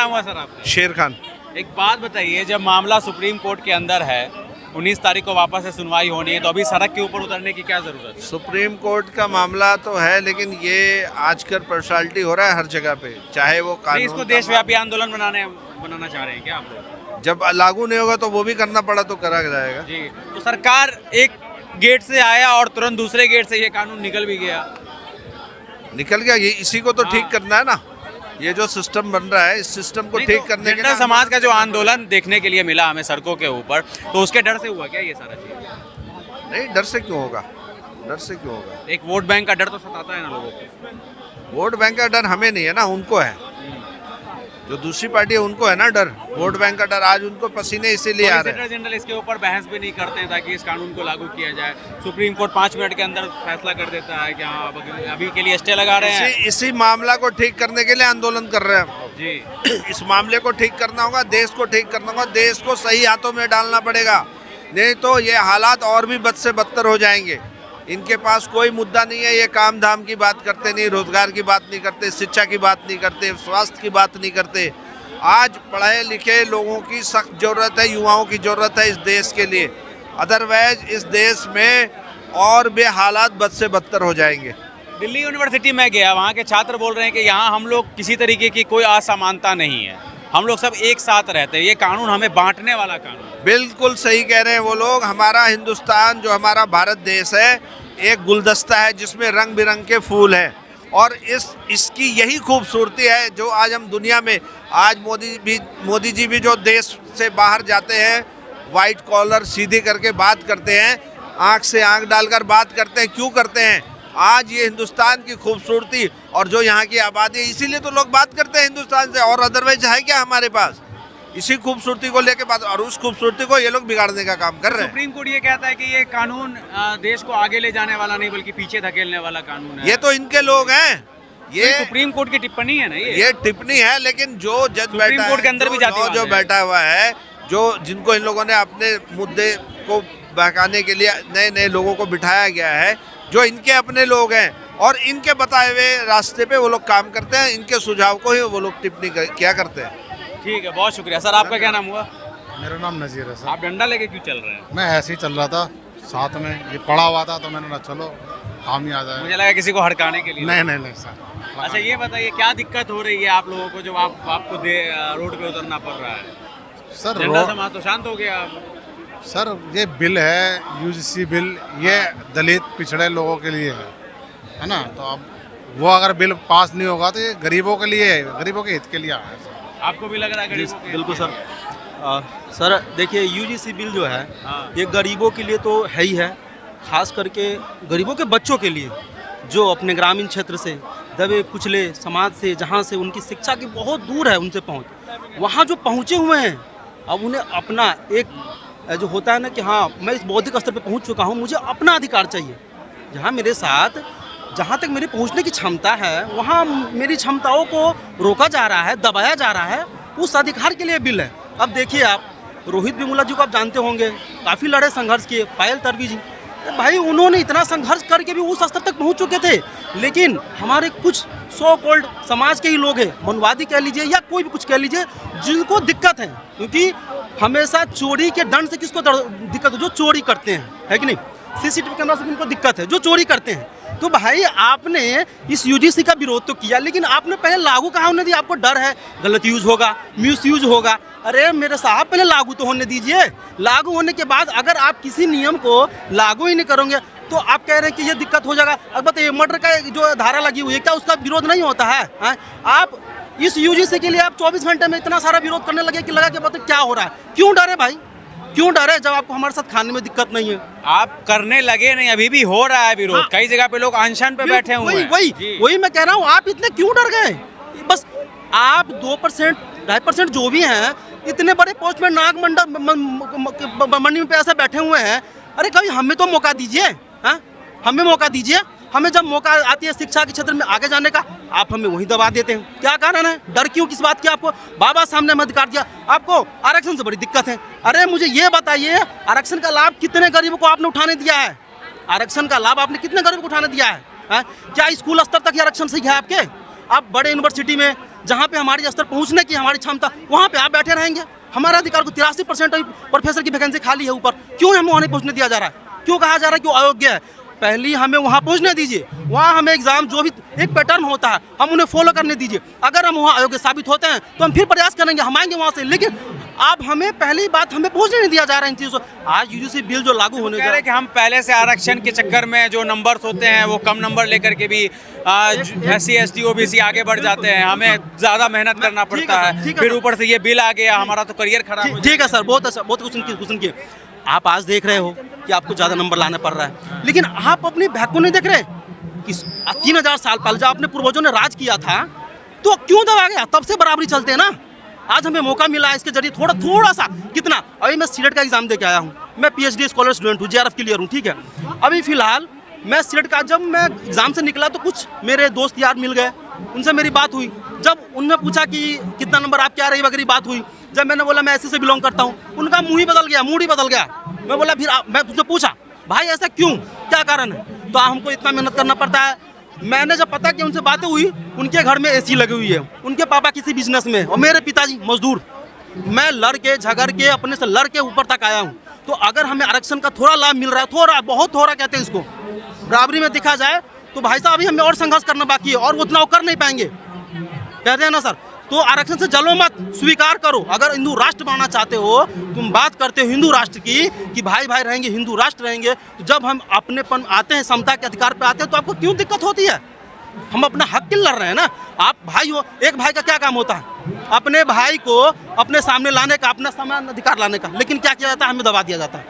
नाम हुआ सर आपका? शेर खान। एक बात बताइए, जब मामला सुप्रीम कोर्ट के अंदर है, 19 तारीख को वापस से सुनवाई होनी है, तो अभी सड़क के ऊपर उतरने की क्या जरूरत है? सुप्रीम कोर्ट का मामला तो है, लेकिन ये आजकल पर्सनालिटी हो रहा है हर जगह पे, चाहे वो नहीं, कानून इसको का देशव्यापी आंदोलन बनाना चाह रहे हैं क्या आप लोग? जब लागू नहीं होगा तो वो भी करना पड़ा तो करा जाएगा। जी, तो सरकार एक गेट से आया और तुरंत दूसरे गेट से ये कानून निकल भी गया। निकल गया, ये इसी को तो हाँ। ठीक करना है ना। ये जो सिस्टम बन रहा है, इस सिस्टम को नहीं, ठीक तो करने के जनता लिए समाज का जो आंदोलन देखने के लिए मिला हमें सड़कों के ऊपर, तो उसके डर से हुआ क्या ये सारा चीज? नहीं, डर से क्यों होगा, डर से क्यों होगा? एक वोट बैंक का डर तो सताता है ना लोगों को। वोट बैंक का डर हमें नहीं है ना, उनको है। जो दूसरी पार्टी है उनको है ना डर, वोट बैंक का डर। आज उनको पसीने इसीलिए आ रहे हैं। सॉलिसिटर जनरल इसके ऊपर बहस भी नहीं करते हैं ताकि इस कानून को लागू किया जाए। सुप्रीम कोर्ट 5 मिनट के अंदर फैसला कर देता है कि हाँ, अभी के लिए स्टे लगा रहे हैं। इसी मामला को ठीक करने के लिए आंदोलन कर रहे हैं हम लोग। जी, इस मामले को ठीक करना होगा, देश को ठीक करना होगा, देश को सही हाथों में डालना पड़ेगा, नहीं तो ये हालात और भी बद से बदतर हो जाएंगे। इनके पास कोई मुद्दा नहीं है, ये काम धाम की बात करते नहीं, रोजगार की बात नहीं करते, शिक्षा की बात नहीं करते, स्वास्थ्य की बात नहीं करते। आज पढ़े लिखे लोगों की सख्त जरूरत है, युवाओं की जरूरत है इस देश के लिए, अदरवाइज इस देश में और भी हालात बद से बदतर हो जाएंगे। दिल्ली यूनिवर्सिटी में गया, वहाँ के छात्र बोल रहे हैं कि यहाँ हम लोग किसी तरीके की कोई असमानता नहीं है, हम लोग सब एक साथ रहते हैं, ये कानून हमें बांटने वाला कानून। बिल्कुल सही कह रहे हैं वो लोग। हमारा हिंदुस्तान, जो हमारा भारत देश है, एक गुलदस्ता है जिसमें रंग बिरंग के फूल हैं, और इसकी यही खूबसूरती है जो आज हम दुनिया में, आज मोदी जी भी जो देश से बाहर जाते हैं, वाइट कॉलर सीधी करके बात करते हैं, आंख से आंख डालकर बात करते हैं। क्यों करते हैं? आज ये हिंदुस्तान की खूबसूरती और जो यहाँ की आबादी है, इसीलिए तो लोग बात करते हैं हिंदुस्तान से, और अदरवाइज है क्या हमारे पास? इसी खूबसूरती को लेके बात, और उस खूबसूरती को ये लोग बिगाड़ने का काम कर रहे हैं। सुप्रीम कोर्ट ये कहता है कि ये कानून देश को आगे ले जाने वाला नहीं बल्कि पीछे धकेलने वाला कानून है। ये तो इनके लोग हैं, ये सुप्रीम कोर्ट की टिप्पणी है ना ये टिप्पणी है, लेकिन जो जज सुप्रीम कोर्ट के अंदर भी जाती जो बैठा हुआ है, जो जिनको इन लोगों ने अपने मुद्दे को बहकाने के लिए नए नए लोगों को बिठाया गया है, जो इनके अपने लोग हैं और इनके बताए हुए रास्ते पे वो लोग काम करते हैं, इनके सुझाव को ही वो लोग टिप्पणी किया करते हैं। ठीक है, बहुत शुक्रिया सर। आपका क्या नाम हुआ? मेरा नाम नज़ीर है सर। आप डंडा लेके क्यों चल रहे हैं? मैं ऐसे ही चल रहा था, साथ में ये पड़ा हुआ था तो मैंने कहा चलो काम ही आ जाए। मुझे लगा किसी को हड़काने के लिए। नहीं सर। अच्छा, ये बताइए क्या दिक्कत हो रही है आप लोगों को, जब आपको रोड पे उतरना पड़ रहा है? सर जनता समाज तो शांत हो गया। सर ये बिल है, यूजीसी बिल, ये दलित पिछड़े लोगों के लिए है ना, तो अब वो अगर बिल पास नहीं होगा तो ये गरीबों के लिए है, गरीबों के हित के लिए आया है। आपको भी लग रहा है गरीबों के? बिल्कुल सर। सर देखिए, यूजीसी बिल जो है हाँ। ये गरीबों के लिए तो है ही है, खास करके गरीबों के बच्चों के लिए जो अपने ग्रामीण क्षेत्र से दबे कुचले समाज से, जहाँ से उनकी शिक्षा की बहुत दूर है उनसे पहुँच, वहाँ जो पहुँचे हुए हैं, अब उन्हें अपना एक जो होता है ना कि हाँ मैं इस बौद्धिक स्तर पे पहुँच चुका हूँ, मुझे अपना अधिकार चाहिए। जहाँ मेरे साथ, जहाँ तक मेरी पहुँचने की क्षमता है, वहाँ मेरी क्षमताओं को रोका जा रहा है, दबाया जा रहा है, उस अधिकार के लिए बिल है। अब देखिए, आप रोहित वेमुला जी को आप जानते होंगे, काफ़ी लड़े संघर्ष किए, पायल तडवी जी, भाई उन्होंने इतना संघर्ष करके भी उस स्तर तक पहुँच चुके थे, लेकिन हमारे कुछ सो कॉल्ड समाज के ही लोग हैं, मनवादी कह लीजिए या कोई भी कुछ कह लीजिए, जिनको दिक्कत है, क्योंकि हमेशा चोरी के दंड से किसको दिक्कत हो? जो चोरी करते हैं, है कि नहीं? सीसीटीवी कैमरा से इनको दिक्कत है, जो चोरी करते हैं। तो भाई आपने इस यूजीसी का विरोध तो किया, लेकिन आपने पहले लागू कहाँ होने दिया? आपको डर है गलत यूज होगा, मिस यूज होगा। अरे मेरे साहब, पहले लागू तो होने दीजिए। लागू होने के बाद अगर आप किसी नियम को लागू ही नहीं करोगे तो आप कह रहे हैं कि ये दिक्कत हो जाएगा। अब बताइए, मर्डर का जो धारा लगी हुई है, क्या उसका विरोध नहीं होता है? आप इस यूजीसी के लिए आप 24 घंटे में इतना सारा विरोध करने लगे कि लगा कि बताइए क्या हो रहा है? क्यों डरे भाई, क्यों डरे जब आपको हमारे साथ खाने में दिक्कत नहीं है? आप करने लगे नहीं, अभी भी हो रहा है विरोध। हाँ। कई जगह पे लोग अनशन पे बैठे हुए हैं। वही मैं कह रहा हूँ, आप इतने क्यों डर गए? बस आप 2%, 2.5% जो भी हैं, इतने बड़े पोस्ट में नाग मंडी में पैसे बैठे हुए हैं। अरे कभी हमें तो मौका दीजिए, हमें मौका दीजिए। हमें जब मौका आती है शिक्षा के क्षेत्र में आगे जाने का, आप हमें वहीं दबा देते हैं। क्या कारण है? डर क्यों, किस बात की? आपको बाबा सामने में अधिकार दिया, आपको आरक्षण से बड़ी दिक्कत है। अरे मुझे ये बताइए, आरक्षण का लाभ कितने गरीबों को आपने उठाने दिया है? आरक्षण का लाभ आपने कितने गरीबों को उठाने दिया है? क्या स्कूल स्तर तक आरक्षण सही है आपके? आप बड़े यूनिवर्सिटी में जहाँ पे हमारी स्तर पहुँचने की हमारी क्षमता, वहाँ पे आप बैठे रहेंगे। हमारा अधिकार को 83% प्रोफेसर की वैकेंसी खाली है ऊपर, क्यों हमें वहाँ नहीं पहुँचने दिया जा रहा है? क्यों कहा जा रहा है कि वो अयोग्य है? पहली हमें वहाँ पहुँचने दीजिए, वहाँ हमें एग्जाम जो भी एक पैटर्न होता है हम उन्हें फॉलो करने दीजिए। अगर हम वहाँ अयोग्य साबित होते हैं तो हम फिर प्रयास करेंगे, हम आएंगे वहाँ से। लेकिन आप हमें पहली बात हमें पहुँचने नहीं दिया जा रहा है इन चीज़ों से। आज यूजीसी बिल जो लागू होने जा कह रहा रहे है हैं कि हम पहले से आरक्षण के चक्कर में जो नंबर्स होते हैं वो कम नंबर लेकर के भी SC ST OBC आगे बढ़ जाते हैं, हमें ज़्यादा मेहनत करना ठीक पड़ता है सर, है, ठीक है फिर सर। ऊपर से ये बिल आ गया, हमारा तो करियर खराब हो ठीक है सर, बहुत अच्छा, बहुत कुछ सुन आप आज देख रहे हो कि आपको ज़्यादा नंबर लाना पड़ रहा है, लेकिन आप अपने बैक को नहीं देख रहे कि 3000 साल पहले जब अपने पूर्वजों ने राज किया था तो क्यों दबा गया? तब से बराबरी चलते हैं ना। आज हमें मौका मिला है इसके जरिए थोड़ा सा, कितना, अभी मैं सीलेट का एग्जाम दे के आया हूँ, मैं PhD स्कॉलर स्टूडेंट हूँ, JRF क्लियर हूँ, ठीक है। अभी फिलहाल मैं सीलेट का जब मैं एग्जाम से निकला तो कुछ मेरे दोस्त यार मिल गए, उनसे मेरी बात हुई। जब उनने पूछा कि कितना नंबर आप क्या रही वगैरह बात हुई, जब मैंने बोला मैं ऐसे से बिलोंग करता हूँ, उनका मुंह ही बदल गया, मूड ही बदल गया। मैं बोला फिर मैं तुझसे पूछा भाई ऐसा क्यों, क्या कारण है? तो हमको इतना मेहनत करना पड़ता है। मैंने जब पता कि उनसे बातें हुई, उनके घर में AC लगी हुई है, उनके पापा किसी बिजनेस में और मेरे पिताजी मजदूर। मैं लड़ के झगड़ के अपने से लड़ के ऊपर तक आया हूँ। तो अगर हमें आरक्षण का थोड़ा लाभ मिल रहा है, थोड़ा, बहुत थोड़ा कहते हैं इसको, बराबरी में देखा जाए तो भाई साहब अभी हमें और संघर्ष करना बाकी है और उतना वो कर नहीं पाएंगे, कहते हैं ना सर। तो आरक्षण से जलो मत, स्वीकार करो। अगर हिंदू राष्ट्र बनना चाहते हो, तुम बात करते हो हिंदू राष्ट्र की कि भाई भाई रहेंगे, हिंदू राष्ट्र रहेंगे, तो जब हम अपनेपन आते हैं, समता के अधिकार पे आते हैं, तो आपको क्यों दिक्कत होती है? हम अपना हक के लिए लड़ रहे हैं ना। आप भाई हो, एक भाई का क्या काम होता है? अपने भाई को अपने सामने लाने का, अपना समान अधिकार लाने का, लेकिन क्या किया जाता है? हमें दबा दिया जाता है।